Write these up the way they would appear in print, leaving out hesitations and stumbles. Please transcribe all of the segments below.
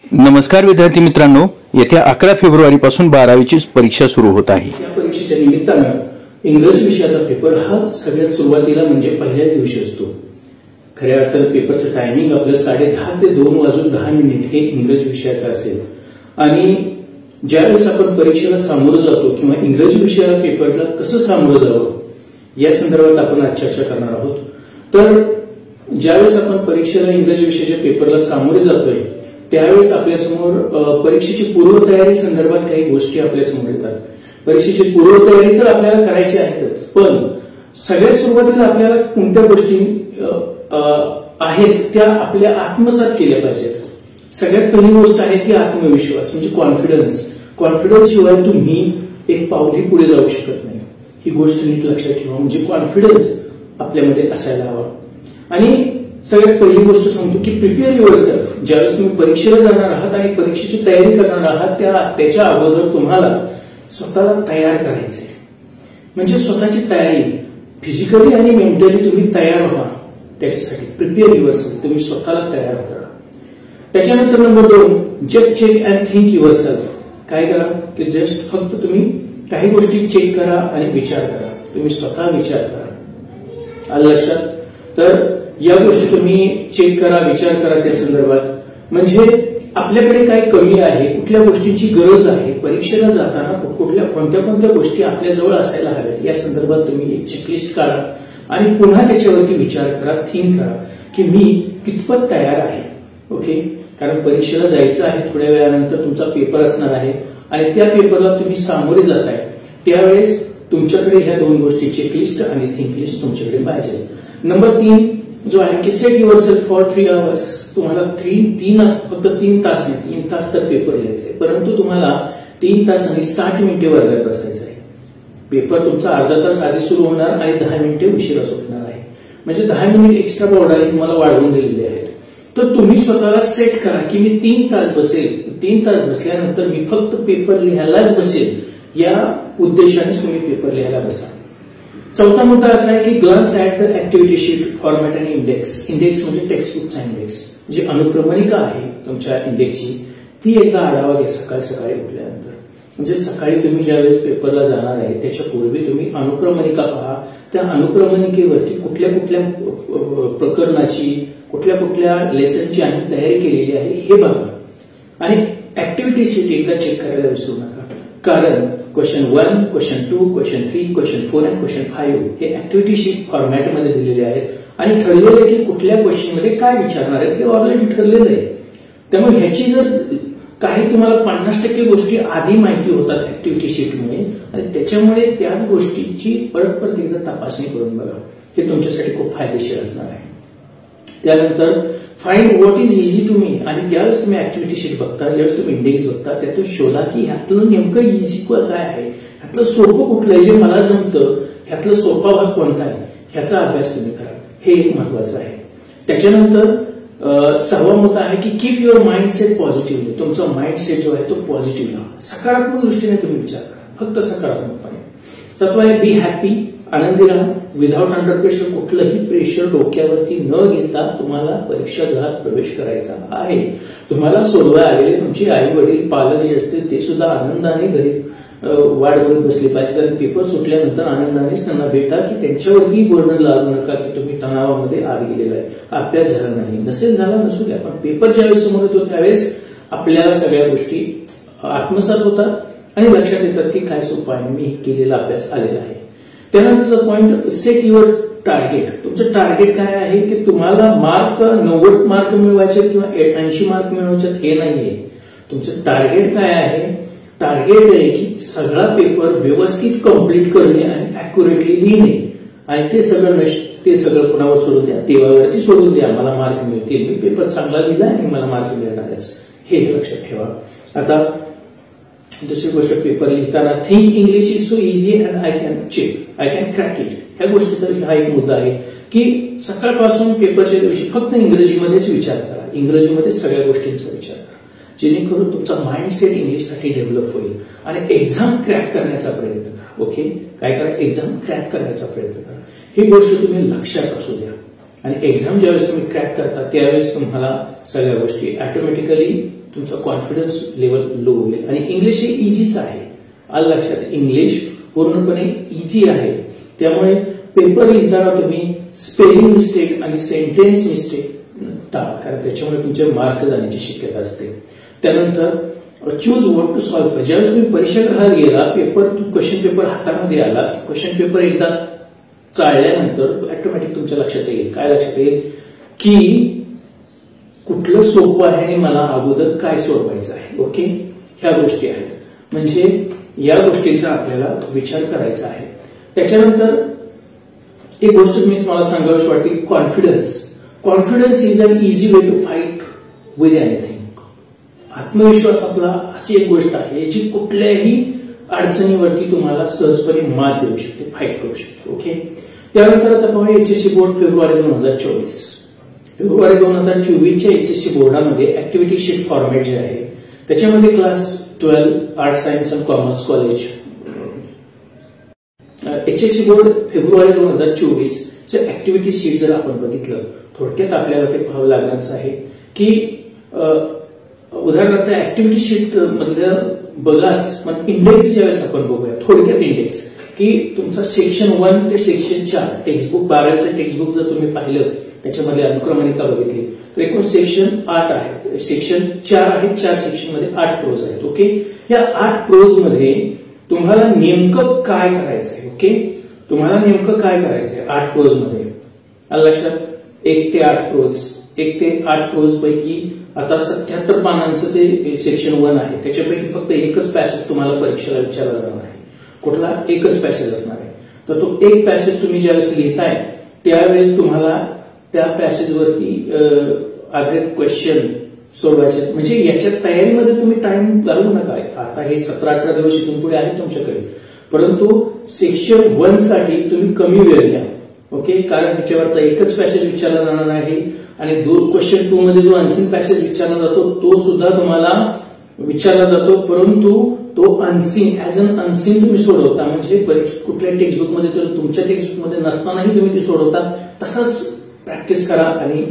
नमस्कार विद्यार्थी मित्रांनो, येत्या 11 फेब्रुवारीपासून 12वीची परीक्षा सुरू होत आहे। या परीक्षेच्या निमित्तानं इंग्रजी विषयाचा पेपर हा सगळ्यात सुरुवातीला म्हणजे पहिल्याच दिवशी असतो। खऱ्या अर्थाने पेपरचं टायमिंग आपलं 10:30 ते 2:10 हे इंग्रजी विषयाचं असेल आणि ज्यावेळेस आपण परीक्षेला सामोरं जातो किंवा इंग्रजी विषयाला पेपरला कसं सामोरं जावं या संदर्भात आपण आज चर्चा करणार आहोत। तर ज्यावेळेस आपण परीक्षेला इंग्रजी विषयाच्या पेपरला सामोरे जातोय त्यावेळेस आपल्यासमोर परीक्षेची पूर्वतयारी संदर्भात काही गोष्टी आपल्यासमोर येतात। परीक्षेची पूर्वतयारी तर आपल्याला करायची आहेच, पण सगळ्यात सुरुवातीला आपल्याला कोणत्या गोष्टी आहेत त्या आपल्या आत्मसात केल्या पाहिजेत। सगळ्यात पहिली गोष्ट आहे ती आत्मविश्वास म्हणजे कॉन्फिडन्स। कॉन्फिडन्स शिवाय तुम्ही एक पाऊलही पुढे जाऊ शकत नाही, ही गोष्ट नीट लक्षात ठेवा। म्हणजे कॉन्फिडन्स आपल्यामध्ये असायला हवा। आणि सगळ्यात पहिली गोष्ट सांगतो की प्रिपेअर युअरसेल्फ। ज्यावेळेस तुम्ही परीक्षेला जाणार आहात आणि परीक्षेची तयारी करणार आहात त्याच्या अगोदर तुम्हाला स्वतःला तयार करायचंय। म्हणजे स्वतःची तयारी फिजिकली आणि मेंटली तुम्ही तयार व्हा। त्याच्यासाठी प्रिपेअर युअरसेल्फ, तुम्ही स्वतःला तयार करा। त्याच्यानंतर number 2, just check and think yourself. काय करा की जस्ट फक्त तुम्ही काही गोष्टी चेक करा आणि विचार करा। तुम्ही स्वतः विचार करा। आलं लक्षात? तर या गोष्टी तुम्ही चेक करा, विचार करा त्या संदर्भात। म्हणजे आपल्याकडे काय कमी आहे, कुठल्या गोष्टींची गरज आहे, परीक्षेला जाताना कोणत्या गोष्टी आपल्याजवळ असायला हव्यात या संदर्भात तुम्ही एक चेकलिस्ट काढा आणि पुन्हा त्याच्यावरती विचार करा, थिंक करा की मी कितपत तयार आहे। ओके, कारण परीक्षेला जायचं आहे, थोड्या वेळानंतर तुमचा पेपर असणार आहे आणि त्या पेपरला तुम्ही सामोरे जाताय त्यावेळेस तुमच्याकडे ह्या दोन गोष्टी चेकलिस्ट आणि थिंक लिस्ट तुमच्याकडे पाहिजे। नंबर 3 जो आहे की सेट युअरसेल्फ फॉर 3 आवर्स। तुम्हाला फक्त 3 तास नाही, 3 तास तर पेपर लिहायचा आहे, परंतु तुम्हाला 3 तास आणि 60 मिनिटे वर्गात बसायचं आहे। पेपर तुमचा अर्धा तास आधी सुरू होणार आणि 10 मिनिटे उशिरा सुटणार आहे। म्हणजे 10 मिनिट एक्स्ट्रा बोर्डाने तुम्हाला वाढवून दिलेले आहेत। तर तुम्ही स्वतःला सेट करा की मी 3 तास बसेल, 3 तास बसल्यानंतर मी फक्त पेपर लिहायलाच बसेल या उद्देशाने तुम्ही पेपर लिहायला बसा। चौथा मुद्दा असा आहे की glance at the activity sheet format आणि इंडेक्स। इंडेक्स म्हणजे टेक्स्टबुकचा इंडेक्स, जी अनुक्रमणिका आहे तुमच्या इंडेक्सची ती एकदा आढावा घ्या सकाळी उठल्यानंतर। म्हणजे सकाळी तुम्ही ज्यावेळेस पेपरला जाणार आहे त्याच्या पूर्वी तुम्ही अनुक्रमणिका पहा। त्या अनुक्रमणिकेवरती कुठल्या प्रकरणाची कुठल्या लेसनची आम्ही तयारी केलेली आहे हे बघा आणि ऍक्टिव्हिटी शीट एकदा चेक करायला विसरू नका। कारण क्वेश्चन 1, क्वेश्चन 2, क्वेश्चन 3, क्वेश्चन 4 आणि क्वेश्चन 5 हे ऍक्टिव्हिटी शीट फॉर्मॅटमध्ये दिलेले आहेत आणि ठरलेले की कुठल्या क्वेश्चन मध्ये काय विचारणार आहेत हे ऑलरेडी ठरलेलं आहे। त्यामुळे ह्याची जर काही तुम्हाला 50% गोष्टी आधी माहिती होतात ऍक्टिव्हिटी शीटमुळे आणि त्याच्यामुळे त्याच गोष्टीची परत एकदा तपासणी करून बघा, हे तुमच्यासाठी खूप फायदेशीर असणार आहे। त्यानंतर find what is easy to me. आणि ज्यावेळेस तुम्ही ऍक्टिव्हिटी शीट बघता, ज्यावेळेस तुम्ही इंडेक्स बघता, त्यातून शोधा की ह्यातलं नेमकं इझी काय आहे, ह्यातलं सोपं कुठलं आहे जे मला जमतं, ह्यातलं सोपा भाग कोणता आहे ह्याचा अभ्यास तुम्ही करा, हे एक महत्वाचं आहे। त्याच्यानंतर 6वा मुद्दा आहे की कीप युअर माइंडसेट पॉझिटिव्हली। तुमचा माइंडसेट जो आहे तो पॉझिटिव्ह राहा, सकारात्मक दृष्टीने तुम्ही विचार करा, फक्त सकारात्मकपणे। 7वा आहे बी हॅपी, आनंदी राहा विदाउट अंडर प्रेशर। कुठलंही प्रेशर डोक्यावरती न घेता तुम्हाला परीक्षा गृहात प्रवेश करायचा आहे। तुम्हाला सोडवायला आलेले तुमचे आई वडील पालक जे असतील ते सुद्धा आनंदाने घरी वाट बघत बसले पाहिजे, कारण पेपर सुटल्यानंतर आनंदानेच त्यांना भेटा की त्यांच्यावरती बर्डन लावू नका की तुम्ही तणावामध्ये आत गेलेला आहे, अभ्यास झाला नाही, नसेल झाला नसू द्या, पण पेपर ज्यावेळेस समोर येतो त्यावेळेस आपल्याला सगळ्या गोष्टी आत्मसात होतात आणि लक्षात येतात की काय सोपं आहे, मी केलेला अभ्यास आलेला आहे। त्यानंतरचा पॉइंट सेट युअर टार्गेट। तुमचं टार्गेट काय आहे की तुम्हाला 90 मार्क मिळवायचे किंवा 80 मार्क मिळवायचे हे नाहीये। तुमचं टार्गेट काय आहे? टार्गेट आहे की सगळा पेपर व्यवस्थित कंप्लीट करणे आणि अॅक्युरेटली लिहिणे आणि ते सगळं कोणावर सोडून द्या, देवावरती सोडून द्या, मला मार्क मिळतील, मी पेपर चांगला लिहिला आणि मला मार्क मिळणारच, हे लक्षात ठेवा। आता दुसरी गोष्ट, पेपर लिहिताना think English is so easy and I can crack it. ह्या गोष्टी तर हा एक मुद्दा आहे की सकाळपासून पेपरच्या दिवशी फक्त इंग्रजीमध्येच विचार करा, इंग्रजीमध्ये सगळ्या गोष्टींचा विचार करा, जेणेकरून तुमचा माइंडसेट इंग्लिशसाठी डेव्हलप होईल आणि एक्झाम क्रॅक करण्याचा प्रयत्न करा। ओके, काय करा? एक्झाम क्रॅक करण्याचा प्रयत्न करा। ही गोष्ट तुम्ही लक्षात असू द्या। आणि एक्झाम ज्यावेळेस तुम्ही क्रॅक करता त्यावेळेस तुम्हाला सगळ्या गोष्टी ऑटोमॅटिकली तुमचा कॉन्फिडन्स लेवल लो होईल. आणि इंग्लिश हे इझीच आहे, आलं लक्षात. इंग्लिश पूर्णपणे इझी आहे, त्यामुळे पेपर लिहिताना तुम्ही स्पेलिंग मिस्टेक आणि सेंटेन्स मिस्टेक टाळा, कारण त्याच्यामुळे तुमचे मार्क जाण्याची शक्यता असते. त्यानंतर चूज व्हॉट टू सॉल्व्ह. ज्यावेळेस तुम्ही परीक्षागृहात गेला, क्वेश्चन पेपर हातामध्ये आला, क्वेश्चन पेपर एकदा चाळल्यानंतर ऑटोमॅटिक तुमच्या लक्षात येईल. काय लक्षात येईल की कुठलं सोपं आहे आणि मला अगोदर काय सोडवायचं आहे. ओके, ह्या गोष्टी आहेत, म्हणजे या गोष्टींचा आपल्याला विचार करायचा आहे. त्याच्यानंतर एक गोष्ट मी तुम्हाला सांगावीशी वाटते, confidence. Confidence is an easy way to fight with anything. आत्मविश्वास आपला अशी एक गोष्ट आहे जी कुठल्याही अडचणीवरती तुम्हाला सहजपणे मात देऊ शकते, फाईट करू शकते. ओके, त्यानंतर आता पाहूया एचएससी बोर्ड फेब्रुवारी 2024. फेब्रुवारी 2024च्या एचएससी बोर्डामध्ये ऍक्टिव्हिटी शीट फॉर्मॅट जे आहे त्याच्यामध्ये class 12 art science and commerce college HSC board फेब्रुवारी 2024 ऍक्टिव्हिटी शीट जर आपण बघितलं, थोडक्यात आपल्याला ते पाहावं लागणारच आहे की उदाहरणार्थ ऍक्टिव्हिटी शीट मधलं बघाच, पण इंडेक्स ज्यावेळेस आपण बघूया थोडक्यात इंडेक्स, की तुमचा सेक्शन 1 ते सेक्शन 4 टेक्स्टबुक 12चं टेक्स्टबुक जर तुम्ही पाहिलं त्याच्यामध्ये अनुक्रमणिका बघितली तर एकूण सेक्शन 8 आहे, सेक्शन 4 आहे, 4 सेक्शन मध्ये 8 प्रोज आहेत. ओके, या 8 प्रोज मध्ये तुम्हाला नेमकं काय करायचं आहे. ओके, तुम्हाला नेमकं काय करायचं आहे 8 प्रोज मध्ये, आलं लक्षात. 1 ते 8 प्रोज, 1 ते 8 प्रोज पैकी आता 77 पानांचं ते सेक्शन 1 आहे, त्याच्यापैकी फक्त एकच पॅसेज तुम्हाला परीक्षेला विचारला जाणार आहे. कुठला? एकच पॅसेज असणार आहे. तर तो एक पॅसेज तुम्ही ज्यावेळेस लिहिताय त्यावेळेस तुम्हाला त्या पॅसेजवरती आधारित क्वेश्चन सोडवायचे. म्हणजे याच्या तयारीमध्ये तुम्ही टाइम घालवू नका. आता हे 17-18 दिवस इथून पुढे आहे तुमच्याकडे, परंतु सेक्शन 1 साठी तुम्ही कमी वेळ घ्या. ओके, कारण ह्याच्यावर एकच पॅसेज विचारला जाणार आहे आणि क्वेश्चन 2 मध्ये जो अनसीन पॅसेज विचारला जातो तो सुद्धा तुम्हाला विचारला जातो, परंतु तो अनसीन ऍज अन अनसीन तुम्ही सोडवता. म्हणजे कुठल्या टेक्स्टबुक मध्ये तर तुमच्या टेक्स्टबुक मध्ये नसतानाही तुम्ही ती सोडवता. तसाच प्रॅक्टिस करा आणि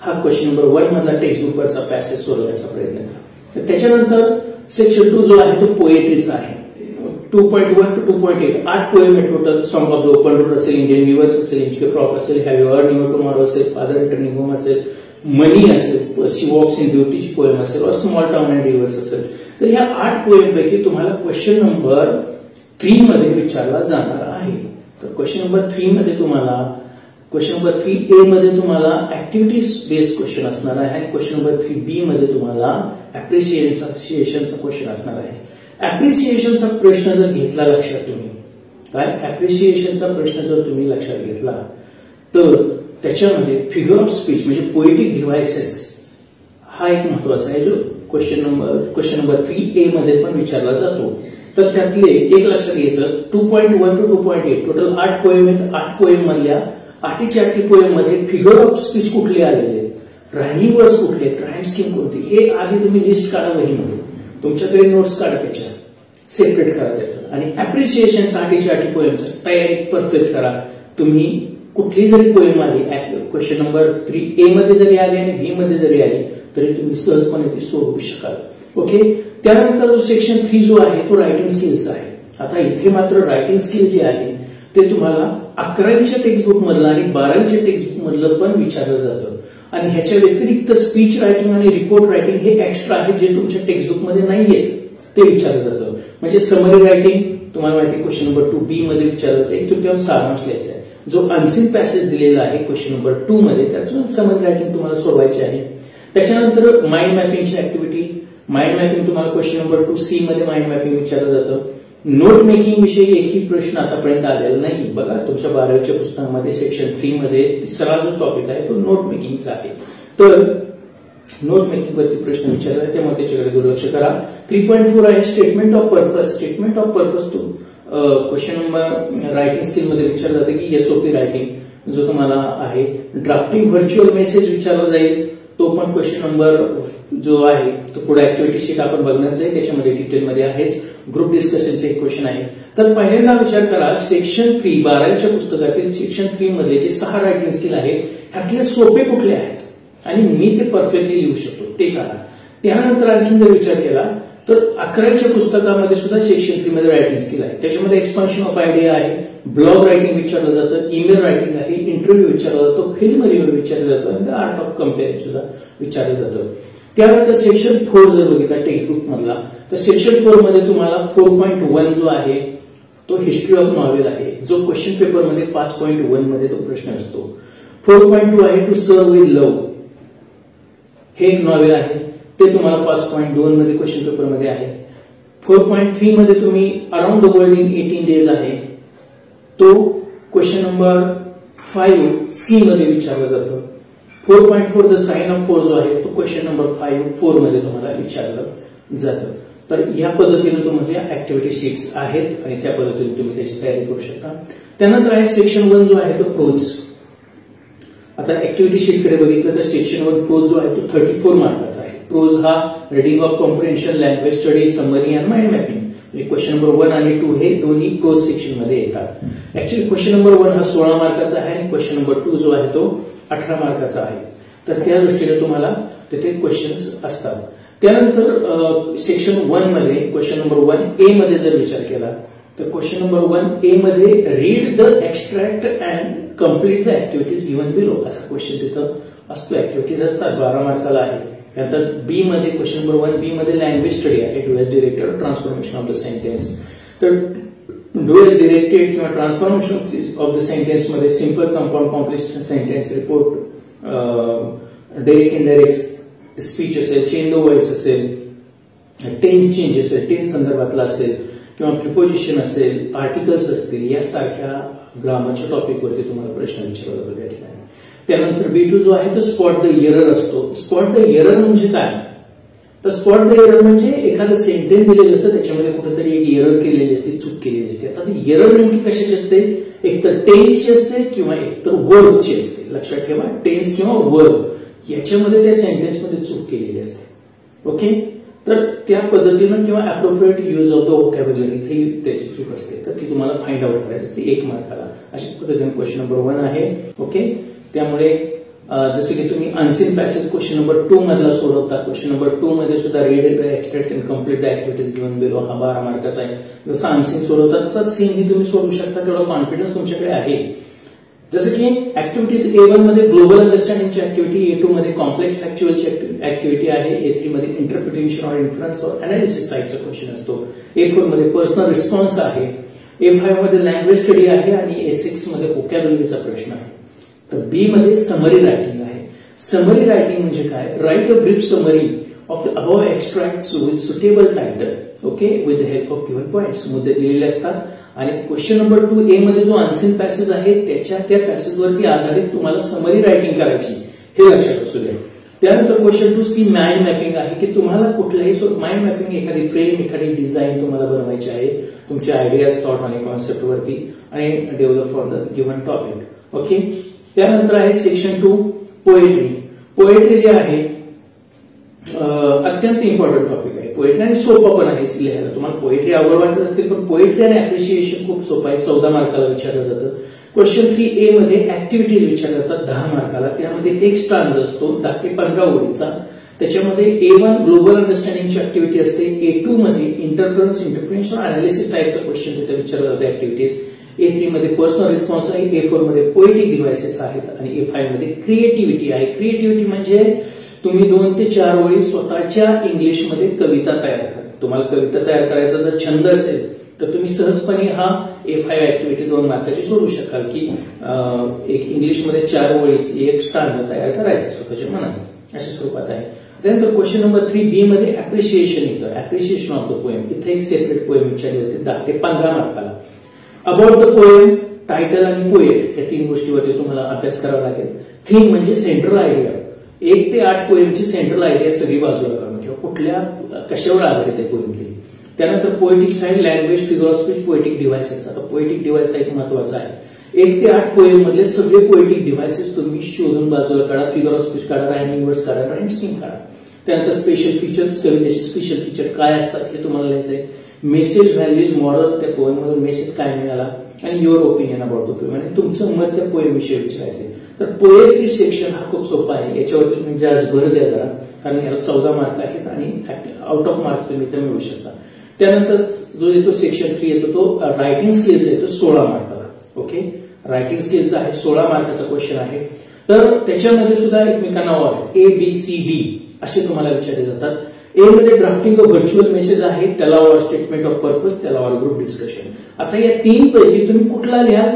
हा क्वेश्चन नंबर 1 मधला टेक्स्टबुकवरचा पॅसेज सोडवण्याचा प्रयत्न करा. त्याच्यानंतर सेक्शन 2 जो आहे तो पोएट्रीचा आहे. 2.1 to 2.8 8 पोएम आहे total. Song of the open road असेल, इंडियन व्हिवर्स असेल, इंच फ्रॉक असेल, have you heard new tomorrow असेल, फादर रिटर्निंग होम असेल, मनी असेल, शी वॉक्स इन ब्युटीची पोएम असेल, और स्मॉल टाउन अँड रिव्हर्स असेल. तर ह्या 8 पोएम पैकी तुम्हाला क्वेश्चन नंबर 3 मध्ये विचारला जाणार आहे. तर क्वेश्चन नंबर 3 मध्ये तुम्हाला क्वेश्चन नंबर 3A मध्ये तुम्हाला ऍक्टिव्हिटीज बेस्ड क्वेश्चन असणार आहे आणि क्वेश्चन नंबर 3B मध्ये तुम्हाला अप्रिसिएशनचा क्वेश्चन असणार आहे. अप्रिसिएशनचा प्रश्न जर घेतला लक्षात तुम्ही, काय अप्रिसिएशनचा प्रश्न जर तुम्ही लक्षात घेतला तर त्याच्यामध्ये फिगर ऑफ स्पीच म्हणजे पोएटिक डिव्हायसेस हा एक महत्वाचा आहे जो क्वेश्चन नंबर 3A मध्ये पण विचारला जातो. तर त्यातले एक लक्षात घ्यायचं 2.1 to 2.8 टोटल 8 पोएम आहेत. 8 पोएम मधल्या 8 पोएम मध्ये फिगर ऑफ स्पीच कुठले आलेले, रायमिंग वर्ड्स कुठले, राईम स्कीम कोणती, हे आधी तुम्ही लिस्ट काढा वहीमध्ये. तुमच्याकडे नोट्स काढा, त्याच्या सेपरेट करा त्याचं. आणि अप्रिसिएशनचा 8 पोएमचा तयारी परफेक्ट करा. तुम्ही कुठली जरी पोएम आली क्वेश्चन नंबर 3A मध्ये जरी आली आणि B मध्ये जरी आली तरी तुम्ही सहजपणे ती सोडवू शकाल. ओके, त्यानंतर जो सेक्शन 3 जो आहे तो रायटिंग स्किल्स आहे. आता इथे मात्र रायटिंग स्किल जे आहे ते तुम्हाला 11वीच्या टेक्स्टबुक मधलं आणि 12वीच्या टेक्स्टबुक मधलं पण विचारलं जातं. आणि ह्याच्या व्यतिरिक्त स्पीच रायटिंग आणि रिपोर्ट रायटिंग हे एक्स्ट्रा आहे जे तुमच्या टेक्स्टबुक मध्ये नाहीये ते विचारलं जातं. म्हणजे समरी रायटिंग तुम्हाला माहिती क्वेश्चन नंबर 2B मध्ये विचारलं जातं. एक तुमच्यावर सारांश लिहायचा आहे. जो अनसीन पॅसेज दिलेला आहे क्वेश्चन नंबर 2 मध्ये त्यातून समरी रायटिंग तुम्हाला सोडवायची आहे. त्याच्यानंतर माइंड मॅपिंगची ऍक्टिव्हिटी, माइंड मॅपिंग तुम्हाला क्वेश्चन नंबर 2C मध्ये माइंड मॅपिंग विचारलं जातं. नोट मेकिंग विषयी एकही प्रश्न आतापर्यंत आलेला नाही. बघा तुमच्या 12वीच्या पुस्तकामध्ये सेक्शन 3 मध्ये तिसरा जो टॉपिक आहे तो नोट मेकिंगचा आहे. तर नोट मेकिंग वरती प्रश्न विचारला त्यामुळे त्याच्याकडे दुर्लक्ष करा. 3.4 आहे statement of purpose. Statement of purpose तो क्वेश्चन नंबर रायटिंग स्किल मध्ये विचारलं जातं की SOP रायटिंग जो तुम्हाला आहे. ड्राफ्टिंग व्हर्च्युअल मेसेज विचारला जाईल तो पण क्वेश्चन नंबर जो आहे तो पुढे ऍक्टिव्हिटी शीट आपण बघणारच आहे, त्याच्यामध्ये डिटेलमध्ये आहेच. ग्रुप डिस्कशनचे एक क्वेश्चन आहे. तर पहिल्यांदा विचार करा, सेक्शन 3 12वीच्या पुस्तकातील सेक्शन 3 मधले जे 6 रायटिंग स्किल आहेत ह्यातले सोपे कुठले आहेत आणि मी ते परफेक्टली लिहू शकतो ते करा. त्यानंतर आणखी जर विचार केला तर 11वीच्या पुस्तकामध्ये सुद्धा सेक्शन 3 मध्ये रायटिंग स्किल आहे. त्याच्यामध्ये एक्सपान्शन ऑफ आयडिया आहे, ब्लॉग रायटिंग विचारलं जातं, ईमेल रायटिंग आहे, इंटरव्ह्यू विचारला जातो, फिल्म रिव्ह्यू विचारलं जातं आणि आर्ट ऑफ कंपेअरिंग सुद्धा विचारलं जातं. त्यानंतर सेक्शन 4 जर बघितला टेक्स्टबुक मधला तर सेक्शन 4 मध्ये तुम्हाला 4.1 जो आहे तो हिस्ट्री ऑफ नॉवेल आहे, जो क्वेश्चन पेपर मध्ये 5.1 मध्ये तो प्रश्न असतो. 4.2 आहे टू सर्व विथ लव्ह, हे एक नॉवेल आहे, ते तुम्हाला 5.2 मध्ये क्वेश्चन पेपर मध्ये आहे. 4.3 मध्ये तुम्ही around the world in 18 days आहे, तो क्वेश्चन नंबर 5 सी मध्ये विचारला जातो. 4.4 द साइन ऑफ 4 जो आहे तो क्वेश्चन नंबर 4 मध्ये तुम्हाला विचारलं जातं. तर या पद्धतीने तुम्हाला ऍक्टिव्हिटी शीट्स आहेत आणि त्या पद्धतीने तुम्ही त्याची तयारी करू शकता. त्यानंतर आहे सेक्शन 1 जो आहे तो प्रोज. आता ऍक्टिव्हिटी शीट कडे बघितलं तर सेक्शन 1 प्रोज जो आहे तो 34 मार्काचा आहे. प्रोज हा reading of comprehension, language study, summary आणि माइंड मॅपिंग, म्हणजे क्वेश्चन नंबर 1 आणि 2 हे दोन्ही प्रोज सेक्शन मध्ये येतात. ऍक्च्युअली क्वेश्चन नंबर 1 हा 16 मार्काचा आहे आणि क्वेश्चन नंबर 2 जो आहे तो 18 मार्काचा आहे. तर त्या दृष्टीने तुम्हाला तिथे क्वेश्चन्स असतात. त्यानंतर सेक्शन 1 मध्ये क्वेश्चन नंबर 1A मध्ये जर विचार केला तर क्वेश्चन नंबर 1A मध्ये read the extract and complete the activities given below असा क्वेश्चन तिथं असतो. ऍक्टिव्हिटीज असतात, 12 मार्काला आहे. त्यानंतर बी मध्ये क्वेश्चन नंबर 1B मध्ये लँग्वेज स्टडी आहे, do as directed transformation of the sentence. तर डुएस डिरेक्टेड किंवा ट्रान्सफॉर्मेशन ऑफ द सेंटेन्स मध्ये simple, compound, complex sentence, report, direct indirect speech असेल, चेंज द व्हॉइस असेल, टेन्स चेंज असेल, टेन्स संदर्भातला असेल किंवा प्रिपोजिशन असेल, आर्टिकल्स असतील, यासारख्या ग्रामरच्या टॉपिकवरती तुम्हाला प्रश्न विचारला जातो त्या ठिकाणी. त्यानंतर B2 जो आहे तो स्पॉट द एरर असतो. स्पॉट द एरर म्हणजे काय? तर स्पॉट द एरर म्हणजे एखादं सेंटेन्स दिलेलं असतं त्याच्यामध्ये कुठेतरी एक एरर केलेली असते, चूक केलेली असते. आता ती एरर नेमकी कशाची असते? एकतर टेन्सची असते किंवा एकतर वर्बची असते. लक्षात ठेवा, टेन्स किंवा वर्ब याच्यामध्ये त्या सेंटेन्समध्ये चूक केलेली असते. ओके, तर त्या पद्धतीनं किंवा appropriate use of the vocabulary ही त्याची चूक असते. तर ती तुम्हाला फाइंड आउट करायची असते 1 मार्काला. अशा पद्धतीने क्वेश्चन नंबर 1 आहे. ओके, त्यामुळे जसे की तुम्ही अनसीन पॅसेज क्वेश्चन नंबर 2 मधला सोडवता, क्वेश्चन नंबर 2 मध्ये सुद्धा read extract and complete the activities given below हा 12 मार्काचा आहे. जसं अनसीन सोडवता तसंच सीन ही तुम्ही सोडवू शकता, तेवढा कॉन्फिडन्स तुमच्याकडे आहे. जसं की ऍक्टिव्हिटीज A1 मध्ये ग्लोबल अंडरस्टँडिंगची ऍक्टिव्हिटी, A2 मध्ये कॉम्प्लेक्स फॅक्च्युअलची ऍक्टिव्हिटी आहे, A3 मध्ये interpretation or inference or analysis टाईपचा क्वेश्चन असतो, A4 मध्ये पर्सनल रिस्पॉन्स आहे, A5 मध्ये लँग्वेज स्टडी आहे आणि A6 मध्ये व्होकॅब्युलरीचा प्रश्न आहे. तर बी मध्ये समरी रायटिंग आहे. समरी रायटिंग म्हणजे काय? Write a brief summary of the above extracts with suitable title, okay, with the help of given points. मुद्दे दिलेले असतात आणि क्वेश्चन नंबर 2A मध्ये जो अनसीन पॅसेज आहे त्या पॅसेजवरती आधारित तुम्हाला समरी रायटिंग करायची, हे लक्षात असू द्या. त्यानंतर क्वेश्चन 2C माइंड मॅपिंग आहे की तुम्हाला कुठल्याही माइंड मॅपिंग, एखादी फ्रेम, एखादी डिझाईन तुम्हाला बनवायची आहे तुमच्या आयडियाज, थॉट आणि कॉन्सेप्ट वरती आणि develop for the given topic. Okay, त्यानंतर आहे सेक्शन 2 पोएट्री. पोएट्री जे आहे अत्यंत इम्पॉर्टंट टॉपिक आहे. पोएट्री आणि सोपा पण आहे लिहायला. तुम्हाला पोएट्री आवड वाटत असतील पण पोएट्री आणि अप्रिशिएशन खूप सोपं आहे. 14 मार्काला विचारलं जातं. क्वेश्चन 3A मध्ये ऍक्टिव्हिटीज विचारल्या जातात 10 मार्काला. त्यामध्ये एक स्टांजा असतो 10 ते 15 ओळीचा. त्याच्यामध्ये A1 ग्लोबल अंडरस्टँडिंगची ऍक्टिव्हिटी असते, A2 मध्ये इंटरफरन्स, इंटरप्रिटेशन, अनालिसिस टाईपचा क्वेश्चन तिथे विचारला जातो ऍक्टिव्हिटीज. A3 मध्ये पर्सनल रिस्पॉन्स आहे, A4 मध्ये पोएटिक डिव्हाइसेस आहेत आणि A5 मध्ये क्रिएटिव्हिटी आहे. क्रिएटिव्हिटी म्हणजे तुम्ही 2 ते 4 ओळी स्वतःच्या इंग्लिशमध्ये कविता तयार करा. तुम्हाला कविता तयार करायचा जर छंद असेल तर तुम्ही सहजपणे हा A5 ऍक्टिव्हिटी 2 मार्काची सोडू शकाल की एक इंग्लिशमध्ये 4 ओळीची एक स्टांजा तयार करायचा स्वतःच्या मनाने, अशा स्वरूपात आहे. त्यानंतर क्वेश्चन नंबर 3B मध्ये अप्रिशिएशन येतं, अप्रिशिएशन ऑफ द पोएम. इथे एक सेपरेट पोएम विचारली जाते 10 ते 15 मार्काला. अबाउट द पोएम, टायटल आणि पोएट या 3 गोष्टीवरती तुम्हाला अभ्यास करावा लागेल. थीम म्हणजे सेंट्रल आयडिया, 1 ते 8 पोएमची सेंट्रल आयडिया सगळी बाजूला करणं किंवा कुठल्या कशावर आधारित आहे पोएम ती. त्यानंतर poetic style, language, figure of speech, poetic devices. आता पोएटिक डिव्हाइस एक महत्वाचा आहे. 1 ते 8 पोएम मधले सगळे पोएटिक डिव्हाइसेस तुम्ही शोधून बाजूला काढा, फिगर ऑफ स्पीच काढा, रायमिंग वर्ड्स काढा, राईम स्कीम काढा. त्यानंतर स्पेशल फीचर्स, कवितेचे स्पेशल फीचर काय असतात हे तुम्हाला लिहायचंय. मेसेज, व्हॅल्यूज, मॉरल, त्या पोएम मधून मेसेज काय मिळाला आणि your opinion about the poem, आणि तुमचं मत त्या पोएम विषयी विचारायचंय. तर पोएट्री सेक्शन हा खूप सोपा आहे, याच्यावरती तुम्ही जास्त भर द्या जरा, कारण याला 14 मार्क आहेत आणि आउट ऑफ मार्क तुम्ही इथे मिळवू शकता. त्यानंतर जो येतो सेक्शन 3 येतो तो रायटिंग स्किल्स येतो 16 मार्काला. ओके, रायटिंग स्किल्स आहे 16 मार्काचा क्वेश्चन आहे. तर त्याच्यामध्ये सुद्धा एकमेकांना आहेत, ABCD असे तुम्हाला विचारले जातात. ए मध्ये ड्राफ्टिंग ऑफ व्हर्च्युअल मेसेज आहे, त्याला ऑर स्टेटमेंट ऑफ पर्पज, त्याला ऑर ग्रुप डिस्कशन. आता या 3 पैकी तुम्ही कुठला लिहाल?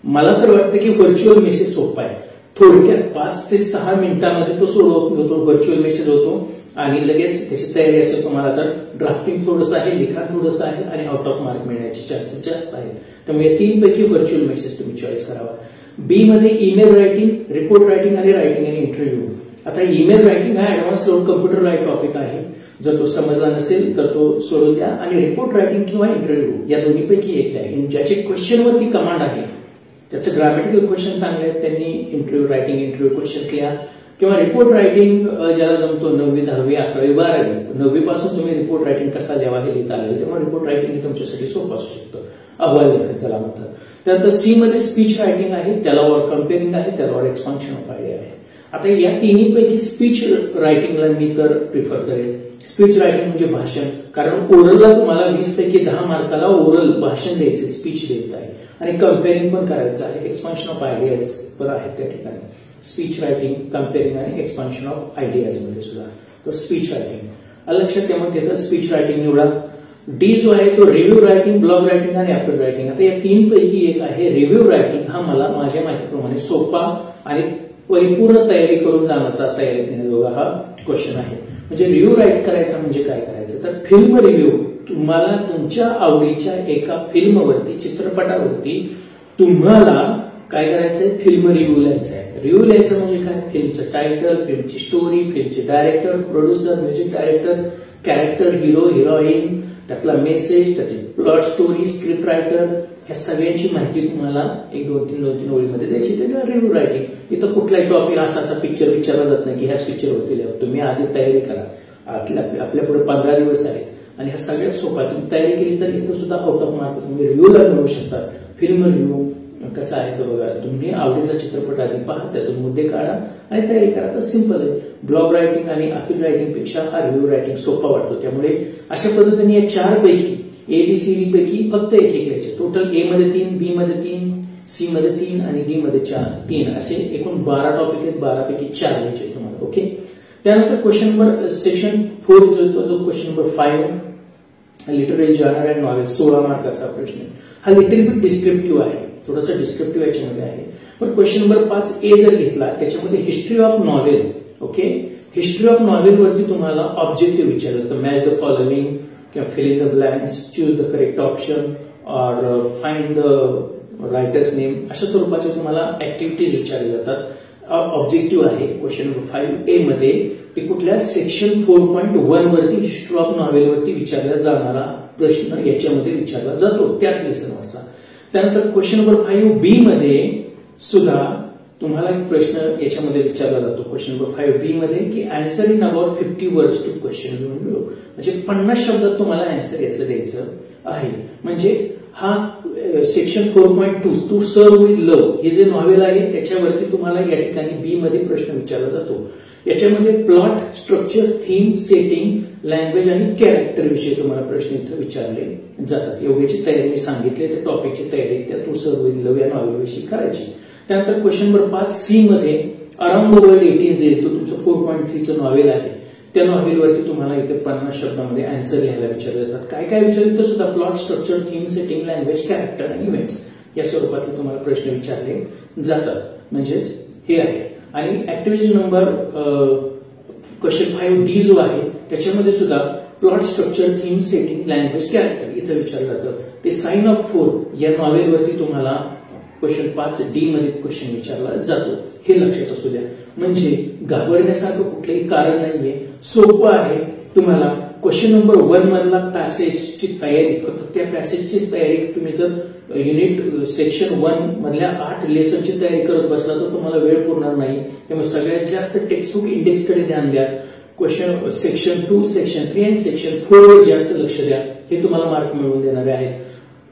मला तर वाटतं की व्हर्च्युअल मेसेज सोपा आहे. थोडक्यात 5 ते 6 मिनिटांमध्ये तो सोडवतो, व्हर्च्युअल मेसेज होतो आणि लगेच त्याची तयारी असेल तुम्हाला. तर ड्राफ्टिंग थोडंसं आहे, लिखाण थोडंसं आहे आणि आउट ऑफ मार्क मिळण्याचे चान्सेस जास्त आहेत. त्यामुळे या 3 पैकी व्हर्च्युअल मेसेज तुम्ही चॉईस करावा. बी मध्ये ईमेल रायटिंग, रिपोर्ट रायटिंग आणि रायटिंग आणि इंटरव्ह्यू. आता ईमेल रायटिंग हा advance level computer right topic आहे. जर तो समजला नसेल तर तो सोडून द्या. आणि रिपोर्ट रायटिंग किंवा इंटरव्ह्यू या दोन्हीपैकी एक आहे. ज्याची क्वेश्चनवरती कमांड आहे, त्याचं ग्रामॅटिकल क्वेश्चन चांगले आहेत, त्यांनी इंटरव्ह्यू रायटिंग, इंटरव्ह्यू क्वेश्चन्स लिहा. किंवा रिपोर्ट रायटिंग ज्याला जमतो 9वी, 10वी, 11वी, 12वी, 9वी पासून तुम्ही रिपोर्ट रायटिंग कसा द्यावा हे लिहिता आले, तेव्हा रिपोर्ट रायटिंग तुमच्यासाठी सोपं असू शकतं. अहवाल लेखन त्याला म्हणतात. त्यानंतर सी मध्ये स्पीच रायटिंग आहे, त्याला वर कम्पेअरिंग आहे, त्याला वर एक्सपान्शन ऑफ आयडिया आहे. आता या तिन्हीपैकी स्पीच रायटिंगला मी तर प्रिफर करेन. स्पीच रायटिंग म्हणजे भाषण, कारण ओरलला तुम्हाला 20 पैकी 10 मार्काला ओरल भाषण द्यायचं, स्पीच द्यायचं आहे आणि कम्पेअरिंग पण करायचं आहे. एक्सपान्शन ऑफ आयडियाज पण आहेत त्या ठिकाणी. स्पीच रायटिंग, कम्पेअरिंग आणि एक्सपान्शन ऑफ आयडियाज मध्ये सुद्धा. तर स्पीच रायटिंग लक्षात त्यामध्ये तर स्पीच रायटिंग निवडा. डी जो आहे तो रिव्ह्यू रायटिंग, ब्लॉग रायटिंग आणि ऍपल रायटिंग. आता या 3 पैकी एक आहे रिव्ह्यू रायटिंग. हा मला माझ्या माहितीप्रमाणे सोपा आणि परिपूर्ण तयारी करून जाणता तयारी करण्याजोगा हा क्वेश्चन आहे. म्हणजे रिव्ह्यू राईट करायचा म्हणजे काय करायचं, तर फिल्म रिव्ह्यू. तुम्हाला तुमच्या आवडीच्या एका फिल्मवरती, चित्रपटावरती तुम्हाला काय करायचंय, फिल्म रिव्ह्यू लिहायचा आहे. रिव्ह्यू लिहायचं म्हणजे काय, फिल्मचं टायटल, फिल्मची स्टोरी, फिल्मचे director, producer, music director, character, hero, heroine, त्यातला मेसेज, त्याची प्लॉट स्टोरी, स्क्रिप्ट रायटर, ह्या सगळ्यांची माहिती तुम्हाला 1-2-3 ओळीमध्ये द्यायची. त्याच्या रिव्ह्यू रायटिंग. इथं कुठलाही टॉपिक असा पिक्चर विचारला जात नाही की ह्याच पिक्चरवरती लिहा. तुम्ही आधी तयारी करा. आपल्या पुढे 15 दिवस आहेत आणि ह्या सगळ्यात सोपा. तुम्ही तयारी केली तर इथं सुद्धा आउट ऑफ मार्क तुम्ही रिव्ह्यूला मिळवू शकता. फिल्म रिव्ह्यू कसा आहे तो बघा. तुम्ही आवडीचा चित्रपट आधी पहा, त्यातून मुद्दे काढा आणि तयारी करा. तर सिंपल आहे. ब्लॉग रायटिंग आणि अपील रायटिंग पेक्षा हा रिव्ह्यू रायटिंग सोपा वाटतो. त्यामुळे अशा पद्धतीने या 4 पैकी ABCD पैकी फक्त एक घ्यायचे. टोटल ए मध्ये 3, बी मध्ये 3, सी मध्ये 3 आणि डी मध्ये 3 असे एकूण 12 टॉपिक आहेत. 12 पैकी 4 घ्यायचे तुम्हाला. ओके. त्यानंतर क्वेश्चन नंबर सेक्शन 4 जो question number 5 literary journal and novel 16 मार्काचा प्रश्न. हा लिटिल बिट डिस्क्रिप्टिव्ह आहे, थोडासा डिस्क्रिप्टिव्ह याच्यामध्ये आहे. पण क्वेश्चन नंबर 5 ए जर घेतला त्याच्यामध्ये history of novel. Okay, history of novel वरती तुम्हाला ऑब्जेक्टिव्ह विचारलं तर मॅच द फॉलोइंग किंवा fill in the blanks, choose the correct option और फाइंड द रायटर्स नेम, अशा स्वरूपाचे तुम्हाला ऍक्टिव्हिटीज विचारले जातात. ऑब्जेक्टिव्ह आहे क्वेश्चन नंबर 5 ए मध्ये ते कुठल्या सेक्शन 4.1 वरती हिस्ट्री ऑफ नॉवेल वरती विचारला जाणारा प्रश्न याच्यामध्ये विचारला जातो त्याच लेसनवरचा. त्यानंतर क्वेश्चन नंबर 5 बी मध्ये सुद्धा तुम्हाला एक प्रश्न याच्यामध्ये विचारला जातो. क्वेश्चन नंबर 5 बी मध्ये की answer in about 50 words to question, म्हणजे 50 शब्दात तुम्हाला आन्सर याचं द्यायचं आहे. म्हणजे हा section 4.2 To Sir with Love हे जे नॉव्हेल आहे त्याच्यावरती तुम्हाला या ठिकाणी बी मध्ये प्रश्न विचारला जातो. याच्यामध्ये plot, structure, theme, setting, language आणि कॅरेक्टर विषयी तुम्हाला प्रश्न इथं विचारले जातात. एवढ्याची तयारी मी सांगितली. त्या टॉपिकची तयारी त्या टू सर्व विथ लव्ह या नॉव्हेल विषयी करायची. त्यानंतर क्वेश्चन नंबर 5 सी मध्ये अराउंड द वर्ल्ड 18 डेज तो तुमचं 4.3चं नॉव्हेल आहे. त्या नॉव्हेलवरती तुम्हाला इथे 50 शब्दामध्ये आन्सर लिहायला विचारले जातात. काय काय विचारलं तर सुद्धा plot, structure, theme, setting, language, character आणि इव्हेंट्स या स्वरूपातले तुम्हाला प्रश्न विचारले जातात. म्हणजेच हे आहे. आणि ऍक्टिव्हिटी नंबर क्वेश्चन 5 डी जो आहे त्याच्यामध्ये सुद्धा plot, structure, theme, setting, language, character इथं विचारलं जातं. ते साइन ऑफ 4 या नॉव्हेलवरती तुम्हाला क्वेश्चन 5D मध्ये क्वेश्चन विचारला जातो, हे लक्षात असू द्या. म्हणजे घाबरण्यासारखं कुठलंही कारण नाहीये, सोपं आहे. तुम्हाला क्वेश्चन नंबर 1 मधला पॅसेजची तयारी, फक्त त्या पॅसेजचीच तयारी तुम्ही जर युनिट सेक्शन 1 मधल्या 8 लेसनची तयारी करत बसला तर तुम्हाला वेळ पुरणार नाही. त्यामुळे सगळ्यात जास्त टेक्स्टबुक इंडेक्स कडे ध्यान द्या. क्वेश्चन सेक्शन 2, सेक्शन 3 आणि सेक्शन 4 वर जास्त लक्ष द्या, हे तुम्हाला मार्क मिळवून देणारे आहेत.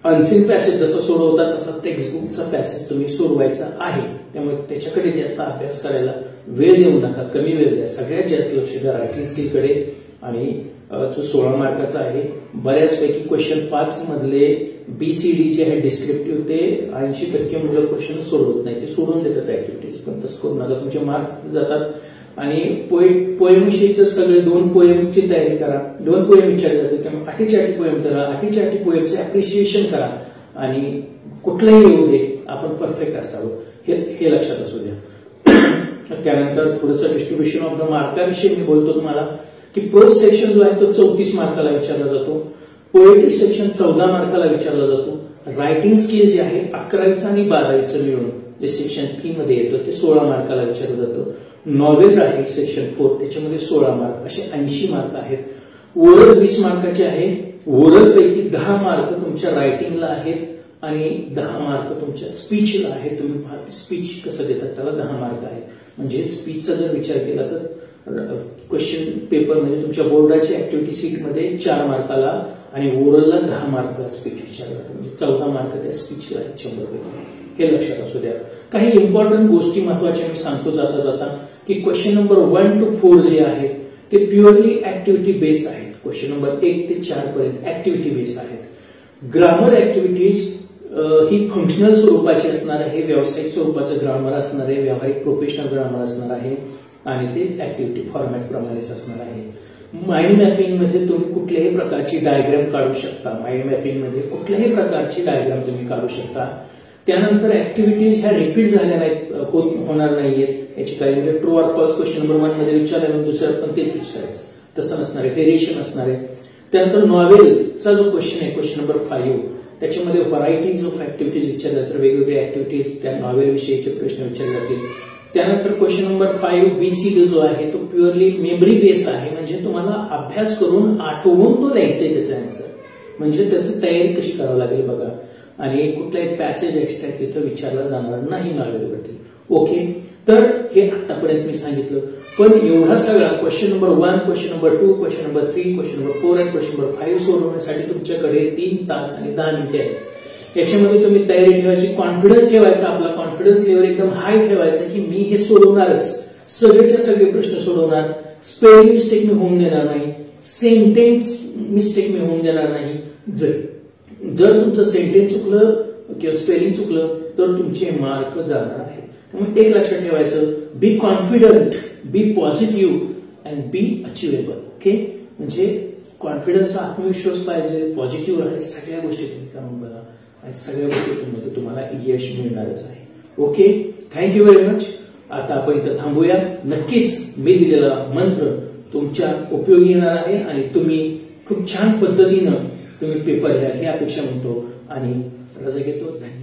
अनसीन पॅसेज जसं सोडवतात तसा टेक्स्टबुकचा पॅसेज तुम्ही सोडवायचा आहे. त्यामुळे त्याच्याकडे जास्त अभ्यास करायला वेळ देऊ नका, कमी वेळ द्या. सगळ्यात जास्त लक्ष द्या रायटिंग स्किलकडे. आणि जो 16 मार्काचा आहे, बऱ्याचपैकी क्वेश्चन 5 मधले BCD जे आहे डिस्क्रिप्टिव्ह, ते 80% मुलं क्वेश्चन सोडवत नाही, ते सोडून देतात ऍक्टिव्हिटीज. पण तसं करू नका, तुमचे मार्क जातात. आणि पोएमविषयीचं सगळे 2 पोएमची तयारी करा. 2 पोएम विचारले जाते, त्यामुळे 8 पोएम करा. 8 पोएमचे अप्रिशिएशन करा. आणि कुठलाही येऊ दे, आपण परफेक्ट असावं, हे लक्षात असू द्या. त्यानंतर थोडंसं डिस्ट्रीब्युशन ऑफ द मार्काविषयी मी बोलतो तुम्हाला, की प्रोज सेक्शन जो आहे तो 34 मार्काला विचारला जातो. पोएट्री सेक्शन 14 मार्काला विचारला जातो. रायटिंग स्किल जे आहे 11वीचं आणि 12वीचं मिळून जे सेक्शन 3 मध्ये येतं ते 16 मार्काला विचारलं जातं. नॉवेल आहे सेक्शन 4, त्याच्यामध्ये 16 मार्क, असे 80 मार्क आहेत. ओरल 20 मार्काचे आहे. ओरल पैकी 10 मार्क तुमच्या रायटिंगला आहेत आणि 10 मार्क तुमच्या स्पीचला आहेत. तुम्ही स्पीच कसं देतात त्याला 10 मार्क आहेत. म्हणजे स्पीचचा जर विचार केला तर क्वेश्चन पेपर म्हणजे तुमच्या बोर्डाच्या ऍक्टिव्हिटी सीटमध्ये 4 मार्काला आणि ओरलला 10 मार्काला स्पीच विचारलं जातं. म्हणजे 14 मार्क त्या स्पीचला आहेत 100 पैकी, हे लक्षात असू द्या. काही इम्पॉर्टंट गोष्टी महत्वाच्या मी सांगतो जाता जाता, की क्वेश्चन नंबर 1 to 4 जे आहे ते प्युअरली ऍक्टिव्हिटी बेस आहेत. क्वेश्चन नंबर 1 ते 4 पर्यंत ऍक्टिव्हिटी बेस आहेत. ग्रामर ऍक्टिव्हिटीज ही फंक्शनल स्वरूपाची असणार आहे, व्यावसायिक स्वरूपाचं ग्रामर असणार आहे, व्यावहारिक प्रोफेशनल ग्रामर असणार आहे आणि ते ऍक्टिव्हिटी फॉर्मॅट प्रमाणेच असणार आहे. माइंड मॅपिंग मध्ये तुम्ही कुठल्याही प्रकारची डायग्राम काढू शकता. माइंड मॅपिंग मध्ये कुठल्याही प्रकारची डायग्राम तुम्ही काढू शकता. त्यानंतर ऍक्टिव्हिटीज ह्या रिपीट झाल्या नाहीत, होणार नाहीयेत याची काही, म्हणजे true or false question number 1 मध्ये विचारलं, दुसऱ्यात पण तेच विचारायचं, तसं नसणार आहे, व्हेरिएशन असणार आहे. त्यानंतर नॉवेलचा जो क्वेश्चन आहे क्वेश्चन नंबर 5, त्याच्यामध्ये व्हरायटीज ऑफ ऍक्टिव्हिटीज विचारल्या जातात. वेगवेगळ्या ऍक्टिव्हिटीज त्या नॉवेल विषयीचे प्रश्न विचारले जातील. त्यानंतर क्वेश्चन नंबर 5 BCD जो आहे तो प्युअरली मेमरी बेस आहे. म्हणजे तुम्हाला अभ्यास करून आठवून तो द्यायचा त्याचा आन्सर, म्हणजे त्याची तयारी कशी करावी लागेल बघा. आणि कुठलाही पॅसेज एक्स्ट्रा तिथं विचारला जाणार नाही नॉवेलवरती. ओके, तर हे आतापर्यंत मी सांगितलं. पण एवढा सगळा question number 1, question number 2, question number 3, question number 4 आणि क्वेश्चन नंबर 5 सोडवण्यासाठी तुमच्याकडे 3 तास आणि 10 मिनिटे आहेत. याच्यामध्ये तुम्ही तयारी ठेवायची, कॉन्फिडन्स ठेवायचा, आपला कॉन्फिडन्स लेवल एकदम हाय ठेवायचा, की मी हे सोडवणारच, सगळेच्या सगळे प्रश्न सोडवणार, स्पेलिंग मिस्टेक मी होऊन देणार नाही, सेंटेन्स मिस्टेक मी होऊन देणार नाही. जर तुमचं सेंटेन्स चुकलं किंवा स्पेलिंग चुकलं तर तुमचे मार्क जाणार आहेत. त्यामुळे एक लक्षात ठेवायचं, be confident, be positive and be achievable. Okay, म्हणजे कॉन्फिडन्स, आत्मविश्वास पाहिजे, पॉझिटिव्ह राहायचे, सगळ्या गोष्टी तुम्ही करून बघा आणि सगळ्या गोष्टींमध्ये तुम्हाला यश मिळणारच आहे. Okay, thank you very much. आता आपण इथं थांबूया. नक्कीच मी दिलेला मंत्र तुमच्या उपयोगी येणार आहे आणि तुम्ही खूप छान पद्धतीनं तुम्ही पेपर द्या ही अपेक्षा म्हणतो आणि रजा घेतो. धन्यवाद.